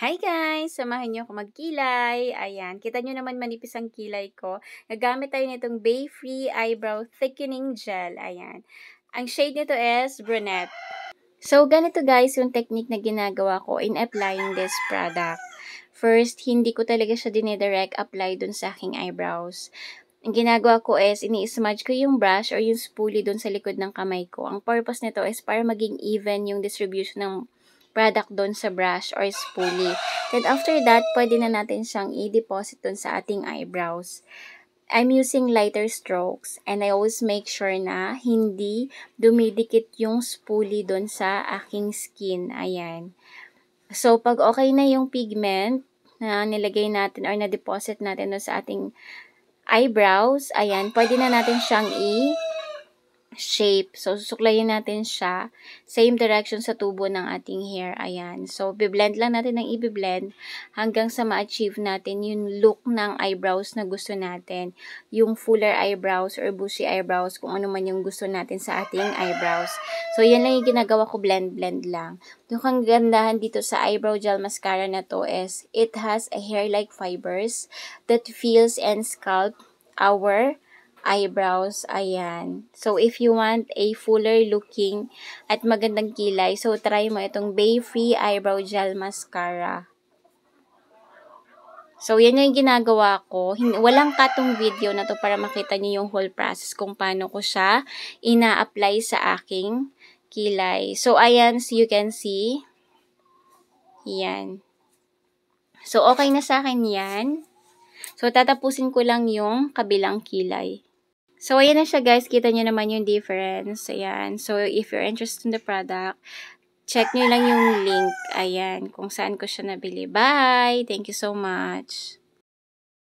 Hi guys! Samahan niyo ako magkilay. Ayan, kita niyo naman manipis ang kilay ko. Nagamit tayo nitong Bay Free Eyebrow Thickening Gel. Ayan. Ang shade nito is brunette. So, ganito guys yung technique na ginagawa ko in applying this product. First, hindi ko talaga siya dinidirect apply dun sa aking eyebrows. Ang ginagawa ko is, ini-smudge ko yung brush or yung spoolie dun sa likod ng kamay ko. Ang purpose nito is para maging even yung distribution ng product dun sa brush or spoolie. Then after that, pwede na natin siyang i-deposit dun sa ating eyebrows. I'm using lighter strokes and I always make sure na hindi dumidikit yung spoolie dun sa aking skin. Ayan. So, pag okay na yung pigment na nilagay natin or na-deposit natin dun sa ating eyebrows, ayan, pwede na natin siyang i-shape. So, susuklayin natin siya same direction sa tubo ng ating hair. Ayan. So, biblend lang natin ng i-blend hanggang sa ma-achieve natin yung look ng eyebrows na gusto natin. Yung fuller eyebrows or bushy eyebrows, kung ano man yung gusto natin sa ating eyebrows. So, yan lang yung ginagawa ko, blend lang. Yung kagandahan dito sa eyebrow gel mascara na to is, it has a hair-like fibers that feels and sculpt our eyebrows. Ayan. So, if you want a fuller looking at magandang kilay, so try mo itong Bay Free Eyebrow Gel Mascara. So, yan yung ginagawa ko. Walang katong video na to para makita niyo yung whole process kung paano ko siya ina-apply sa aking kilay. So, ayan, so you can see. Yan. So, okay na sa akin yan. So, tatapusin ko lang yung kabilang kilay. So, ayan na siya guys. Kita nyo naman yung difference. Ayan. So, if you're interested in the product, check nyo lang yung link. Ayan. Kung saan ko siya nabili. Bye! Thank you so much.